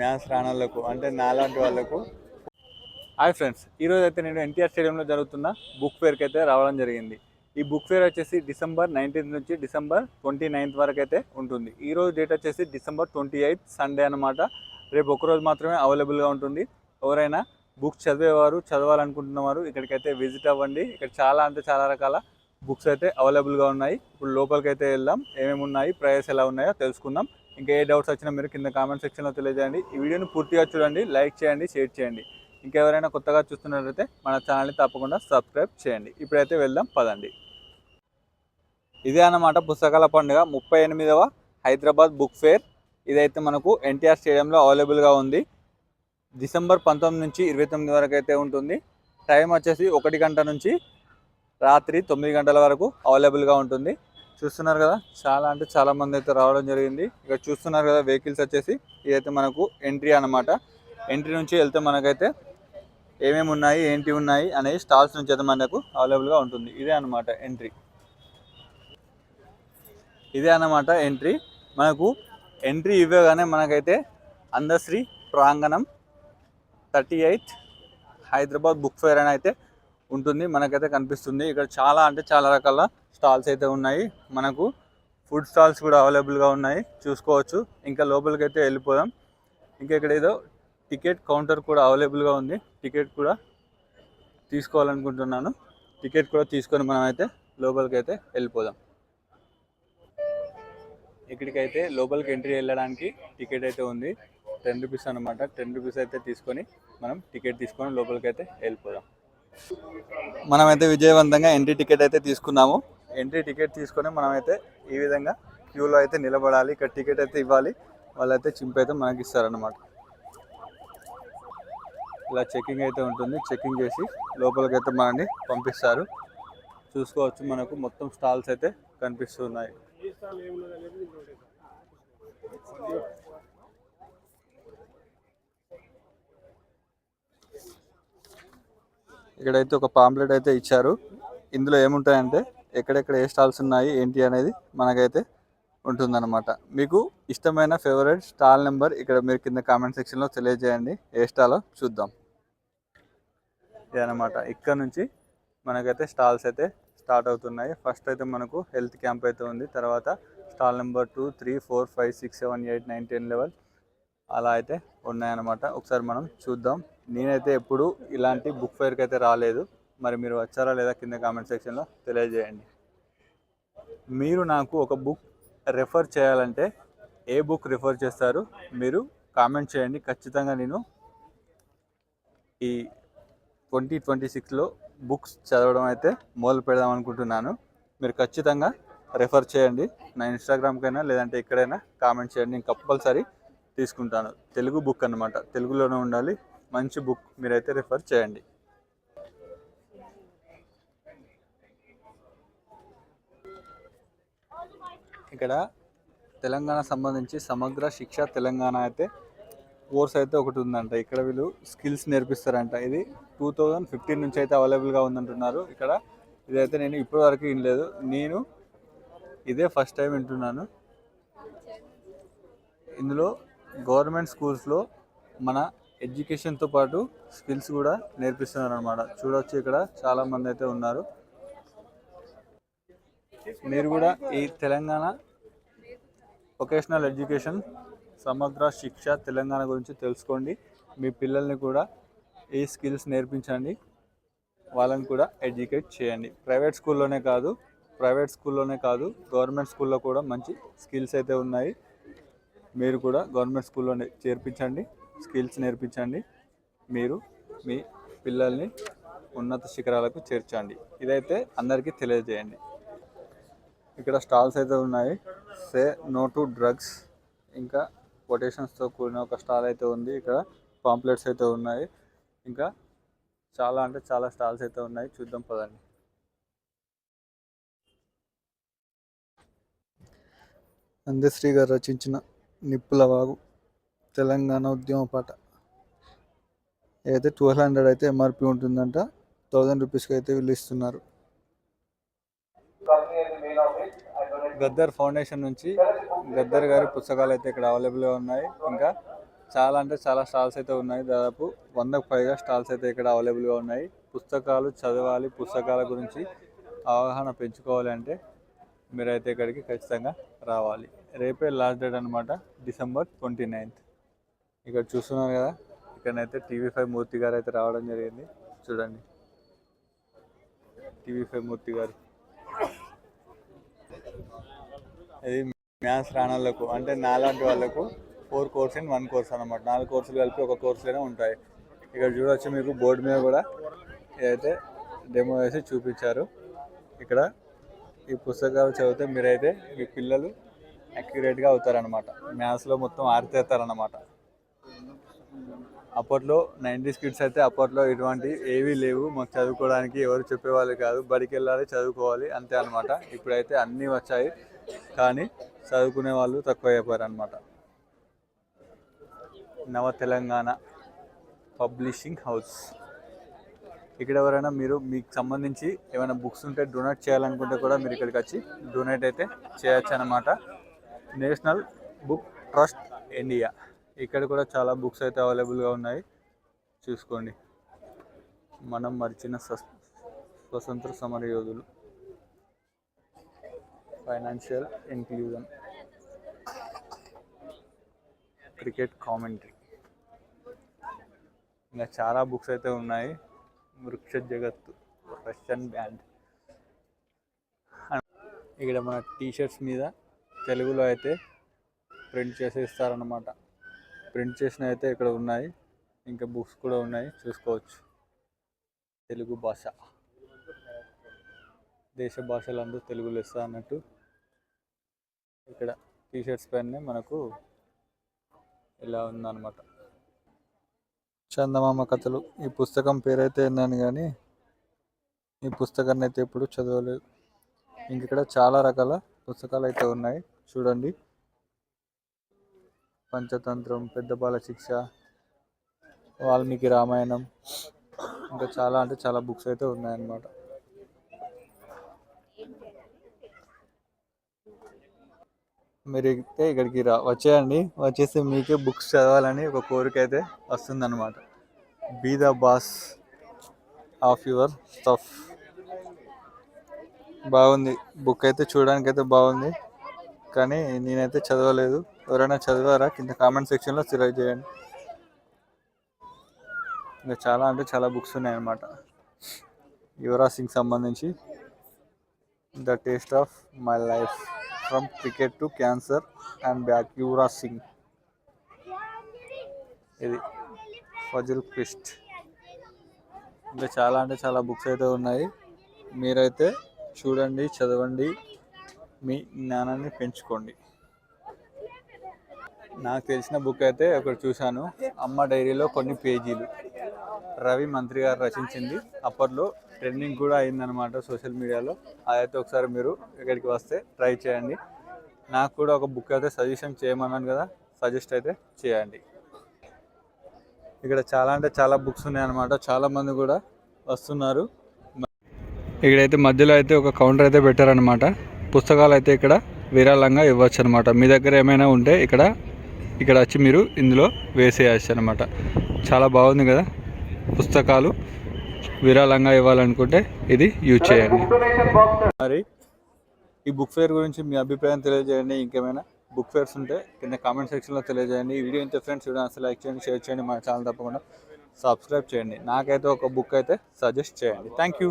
Maths రానోళ్ళకు అంటే నాలాంటి వాళ్ళకు హాయ్ ఫ్రెండ్స్, ఈరోజు అయితే నేను ఎన్టీఆర్ స్టేడియంలో జరుగుతున్న బుక్ ఫేర్కి అయితే రావడం జరిగింది. ఈ బుక్ ఫేర్ వచ్చేసి డిసెంబర్ 19 నుంచి డిసెంబర్ 29 వరకు అయితే ఉంటుంది. ఈ రోజు డేట్ వచ్చేసి డిసెంబర్ 28 సండే అనమాట. రేపు ఒకరోజు మాత్రమే అవైలబుల్గా ఉంటుంది. ఎవరైనా బుక్స్ చదివేవారు, చదవాలనుకుంటున్నవారు ఇక్కడికైతే విజిట్ అవ్వండి. ఇక్కడ చాలా రకాల బుక్స్ అయితే అవైలబుల్గా ఉన్నాయి. ఇప్పుడు లోపలికి అయితే వెళ్దాం, ఏమేమి ఉన్నాయి, ప్రైస్ ఎలా ఉన్నాయో తెలుసుకుందాం. ఇంకా ఏ డౌట్స్ వచ్చినా మీరు కింద కామెంట్ సెక్షన్లో తెలియజేయండి. ఈ వీడియోని పూర్తిగా చూడండి, లైక్ చేయండి, షేర్ చేయండి. ఇంకెవరైనా కొత్తగా చూస్తున్నట్లయితే మన ఛానల్ని తప్పకుండా సబ్స్క్రైబ్ చేయండి. ఇప్పుడైతే వెళ్దాం పదండి. ఇదే అన్నమాట పుస్తకాల పండుగ 38వ హైదరాబాద్ బుక్ ఫేర్. ఇదైతే మనకు ఎన్టీఆర్ స్టేడియంలో అవైలబుల్గా ఉంది. డిసెంబర్ 19 నుంచి 29 వరకు అయితే ఉంటుంది. టైం వచ్చేసి 1 గంట నుంచి రాత్రి 9 గంటల వరకు అవైలబుల్గా ఉంటుంది. చూస్తున్నారు కదా, చాలా మంది అయితే రావడం జరిగింది. ఇక్కడ చూస్తున్నారు కదా వెహికల్స్ వచ్చేసి, ఇదైతే మనకు ఎంట్రీ అన్నమాట. ఎంట్రీ నుంచి వెళ్తే మనకైతే ఏమేమి ఉన్నాయి, ఏంటి ఉన్నాయి అనేది స్టాల్స్ నుంచి అయితే మనకు అవైలబుల్గా ఉంటుంది. ఇదే అన్నమాట ఎంట్రీ. మనకు ఎంట్రీ ఇవ్వగానే మనకైతే అందశ్రీ ప్రాంగణం 38 హైదరాబాద్ బుక్ ఫేర్ అని అయితే ఉంటుంది, మనకైతే కనిపిస్తుంది. ఇక్కడ చాలా రకాల స్టాల్స్ అయితే ఉన్నాయి. మనకు ఫుడ్ స్టాల్స్ కూడా అవైలబుల్గా ఉన్నాయి, చూసుకోవచ్చు. ఇంకా లోపలికి అయితే వెళ్ళిపోదాం. ఇంకా ఇక్కడ ఏదో టికెట్ కౌంటర్ కూడా అవైలబుల్గా ఉంది. టికెట్ కూడా తీసుకోవాలనుకుంటున్నాను. టికెట్ కూడా తీసుకొని మనం అయితే లోపలికి అయితే వెళ్ళిపోదాం. ఇక్కడికైతే లోపలికి ఎంట్రీ వెళ్ళడానికి టికెట్ అయితే ఉంది, 10 రూపీస్ అనమాట. 10 రూపీస్ అయితే తీసుకొని మనం టికెట్ తీసుకొని లోపలికి అయితే వెళ్ళిపోదాం. మనమైతే విజయవంతంగా ఎంట్రీ టికెట్ అయితే తీసుకున్నాము. ఎంట్రీ టికెట్ తీసుకొని మనమైతే ఈ విధంగా క్యూలో అయితే నిలబడాలి. ఇక్కడ టికెట్ అయితే ఇవ్వాలి, వాళ్ళైతే చింపు అయితే మనకి ఇస్తారన్నమాట. ఇలా చెకింగ్ అయితే ఉంటుంది. చెకింగ్ చేసి లోపలికి అయితే మనల్ని పంపిస్తారు. చూసుకోవచ్చు, మనకు మొత్తం స్టాల్స్ అయితే కనిపిస్తున్నాయి. ఇక్కడైతే ఒక పాంప్లెట్ అయితే ఇచ్చారు. ఇందులో ఏముంటాయంటే ఎక్కడెక్కడ ఏ స్టాల్స్ ఉన్నాయి ఏంటి అనేది మనకైతే ఉంటుందన్నమాట. మీకు ఇష్టమైన ఫేవరెట్ స్టాల్ నెంబర్ ఇక్కడ మీరు కింద కామెంట్ సెక్షన్లో తెలియజేయండి. ఏ స్టాలో చూద్దాం. ఇదన్నమాట, ఇక్కడ నుంచి మనకైతే స్టాల్స్ అయితే స్టార్ట్ అవుతున్నాయి. ఫస్ట్ అయితే మనకు హెల్త్ క్యాంప్ అయితే ఉంది. తర్వాత స్టాల్ నెంబర్ 2, 3, 4, 5, 6, 7, 8, 9, 10, 11 అలా అయితే ఉన్నాయన్నమాట. ఒకసారి మనం చూద్దాం. నేనైతే ఎప్పుడు ఇలాంటి బుక్ ఫేర్కి అయితే రాలేదు. మరి మీరు వచ్చారా లేదా కింద కామెంట్ సెక్షన్లో తెలియజేయండి. మీరు నాకు ఒక బుక్ రెఫర్ చేయాలంటే ఏ బుక్ రిఫర్ చేస్తారు మీరు కామెంట్ చేయండి. ఖచ్చితంగా నేను ఈ 2026లో బుక్స్ చదవడం అయితే మొదలు పెడదాం అనుకుంటున్నాను. మీరు ఖచ్చితంగా రెఫర్ చేయండి. నా ఇన్స్టాగ్రామ్కైనా లేదంటే ఎక్కడైనా కామెంట్ చేయండి, నేను కంపల్సరీ తీసుకుంటాను. తెలుగు బుక్ అన్నమాట, తెలుగులోనే ఉండాలి. మంచి బుక్ మీరైతే రెఫర్ చేయండి. ఇక్కడ తెలంగాణ సంబంధించి సమగ్ర శిక్ష తెలంగాణ అయితే కోర్స్ అయితే ఒకటి ఉందంట. ఇక్కడ వీళ్ళు స్కిల్స్ నేర్పిస్తారంట. ఇది 2015 నుంచి అయితే అవైలబుల్గా ఉందంటున్నారు. ఇక్కడ ఇదైతే నేను ఇప్పటివరకు వినలేదు. నేను ఇదే ఫస్ట్ టైం వింటున్నాను. ఇందులో గవర్నమెంట్ స్కూల్స్లో మన ఎడ్యుకేషన్తో పాటు స్కిల్స్ కూడా నేర్పిస్తున్నారు అనమాట. చూడవచ్చు, ఇక్కడ చాలామంది అయితే ఉన్నారు. మీరు కూడా ఈ తెలంగాణ వొకేషనల్ ఎడ్యుకేషన్ సమగ్ర శిక్ష తెలంగాణ గురించి తెలుసుకోండి. మీ పిల్లల్ని కూడా ఈ స్కిల్స్ నేర్పించండి, వాళ్ళని కూడా ఎడ్యుకేట్ చేయండి. ప్రైవేట్ స్కూల్లోనే కాదు గవర్నమెంట్ స్కూల్లో కూడా మంచి స్కిల్స్ అయితే ఉన్నాయి. మీరు కూడా గవర్నమెంట్ స్కూల్లోనే చేర్పించండి, స్కిల్స్ నేర్పించండి. మీరు మీ పిల్లల్ని ఉన్నత శిఖరాలకు చేర్చండి. ఇదైతే అందరికీ తెలియజేయండి. ఇక్కడ స్టాల్స్ అయితే ఉన్నాయి. సే నో టు డ్రగ్స్, ఇంకా కొటేషన్స్తో కూడిన ఒక స్టాల్ అయితే ఉంది. ఇక్కడ పాంప్లెట్స్ అయితే ఉన్నాయి. ఇంకా చాలా స్టాల్స్ అయితే ఉన్నాయి. చూద్దాం పదండి. అందశ్రీ గారు రచించిన నిప్పుల వాగు తెలంగాణ ఉద్యమ పాట అయితే 1200 అయితే ఎంఆర్పి ఉంటుందంట. 1000 రూపీస్కి అయితే వీళ్ళు ఇస్తున్నారు. గద్దర్ ఫౌండేషన్ నుంచి గద్దర్ గారి పుస్తకాలు అయితే ఇక్కడ అవైలబుల్గా ఉన్నాయి. ఇంకా చాలా అంటే చాలా స్టాల్స్ అయితే ఉన్నాయి. దాదాపు 100కు పైగా స్టాల్స్ అయితే ఇక్కడ అవైలబుల్గా ఉన్నాయి. పుస్తకాలు చదవాలి, పుస్తకాల గురించి అవగాహన పెంచుకోవాలి అంటే మీరైతే ఇక్కడికి ఖచ్చితంగా రావాలి. రేపే లాస్ట్ డేట్ అనమాట, December 29th. ఇక్కడ చూస్తున్నారు కదా, ఇక్కడనైతే TV5 మూర్తి గారు అయితే రావడం జరిగింది. చూడండి, TV5 మూర్తి గారు. ఇది మ్యాథ్స్ రానోళ్ళకు అంటే నాలాంటి వాళ్ళకు 4 కోర్స్ అండ్ 1 కోర్స్ అనమాట. 4 కోర్సులు కలిపి ఒక కోర్సులోనే ఉంటాయి. ఇక్కడ చూడవచ్చు, మీకు బోర్డు మీద కూడా ఇదైతే డెమో వేసి చూపించారు. ఇక్కడ ఈ పుస్తకాలు చదివితే మీరైతే మీ పిల్లలు అక్యురేట్గా అవుతారనమాట. మ్యాథ్స్లో మొత్తం ఆరితేస్తారనమాట. అప్పట్లో 90s కిడ్స్ అయితే అప్పట్లో ఇటువంటి ఏవీ లేవు, మాకు చదువుకోవడానికి ఎవరు చెప్పేవాళ్ళు కాదు, బడికి వెళ్ళాలి చదువుకోవాలి అంతే అనమాట. ఇప్పుడైతే అన్నీ వచ్చాయి, కానీ చదువుకునే వాళ్ళు తక్కువ అయిపోయారు అనమాట. నవ తెలంగాణ పబ్లిషింగ్ హౌస్. ఇక్కడ ఎవరైనా మీకు సంబంధించి ఏమైనా బుక్స్ ఉంటే డొనేట్ చేయాలనుకుంటే కూడా మీరు ఇక్కడికి వచ్చి డొనేట్ అయితే చేయొచ్చు అనమాట. నేషనల్ బుక్ ట్రస్ట్ ఇండియా, ఇక్కడ కూడా చాలా బుక్స్ అయితే అవైలబుల్గా ఉన్నాయి, చూసుకోండి. మనం మరిచిన స్వతంత్ర సమరయోధులు, ఫైనాన్షియల్ ఇంక్లూజన్, క్రికెట్ కామెంటరీ, ఇంకా చాలా బుక్స్ అయితే ఉన్నాయి. వృక్ష జగత్తు, రష్యన్ బ్యాండ్. ఇక్కడ మన టీషర్ట్స్ మీద తెలుగులో అయితే ప్రింట్ చేసి ఇస్తారనమాట. ప్రింట్ చేసిన అయితే ఇక్కడ ఉన్నాయి, ఇంకా బుక్స్ కూడా ఉన్నాయి, చూసుకోవచ్చు. తెలుగు భాష, దేశ భాషలందరూ తెలుగు లెస్స అన్నట్టు ఇక్కడ టీషర్ట్స్ పైన మనకు ఇలా ఉందన్నమాట. చందమామ కథలు, ఈ పుస్తకం పేరైతే విన్నాను కానీ ఈ పుస్తకాన్ని అయితే ఎప్పుడు చదవలేదు. ఇంక ఇక్కడ చాలా రకాల పుస్తకాలు అయితే ఉన్నాయి, చూడండి. పంచతంత్రం, పెద్ద బాల శిక్ష, వాల్మీకి రామాయణం, ఇంకా చాలా అంటే చాలా బుక్స్ అయితే ఉన్నాయన్నమాట. మీరు అయితే ఇక్కడికి వచ్చేయండి, వచ్చేసి మీకే బుక్స్ చదవాలని ఒక కోరిక అయితే వస్తుందన్నమాట. Be the boss of your stuff. బాగుంది బుక్ అయితే, చూడడానికి అయితే బాగుంది, కానీ నేనైతే చదవలేదు. ఎవరైనా చదివారా కింద కామెంట్ సెక్షన్లో తెలియజేయండి. ఇంకా చాలా అంటే చాలా బుక్స్ ఉన్నాయన్నమాట. యువరాజ్ సింగ్ సంబంధించి the taste of my life, from cricket to cancer and back, Yuvraj Singh. ఇది ఫజిల్ క్విస్ట్. ఇంకా చాలా అంటే చాలా బుక్స్ అయితే ఉన్నాయి. మీరైతే చూడండి, చదవండి, మీ జ్ఞానాన్ని పెంచుకోండి. నాకు తెలిసిన బుక్ అయితే ఒకటి చూశాను, అమ్మ డైరీలో కొన్ని పేజీలు. రవి మంత్రి గారు రచించింది. అప్పట్లో ట్రెండింగ్ కూడా అయిందనమాట సోషల్ మీడియాలో. అదైతే ఒకసారి మీరు ఇక్కడికి వస్తే ట్రై చేయండి. నాకు కూడా ఒక బుక్ అయితే సజెషన్ చేయమన్నాను కదా, సజెస్ట్ అయితే చేయండి. ఇక్కడ చాలా అంటే చాలా బుక్స్ ఉన్నాయన్నమాట, చాలామంది కూడా వస్తున్నారు. ఇక్కడైతే మధ్యలో అయితే ఒక కౌంటర్ అయితే పెట్టారనమాట. పుస్తకాలు అయితే ఇక్కడ విరాళంగా ఇవ్వచ్చు అనమాట. మీ దగ్గర ఏమైనా ఉంటే ఇక్కడ వచ్చి మీరు ఇందులో వేసేయచ్చు అనమాట. చాలా బాగుంది కదా, పుస్తకాలు విరాళంగా ఇవ్వాలనుకుంటే ఇది యూజ్ చేయండి. మరి ఈ బుక్ ఫేర్ గురించి మీ అభిప్రాయం తెలియజేయండి. ఇంకేమైనా బుక్ ఫేర్స్ ఉంటే కింద కామెంట్ సెక్షన్లో తెలియజేయండి. ఈ వీడియో ఇంత ఫ్రెండ్స్ వీడియో అసలు లైక్ చేయండి, షేర్ చేయండి, మన ఛానల్ తప్పకుండా సబ్స్క్రైబ్ చేయండి. నాకైతే ఒక బుక్ అయితే సజెస్ట్ చేయండి. Thank you.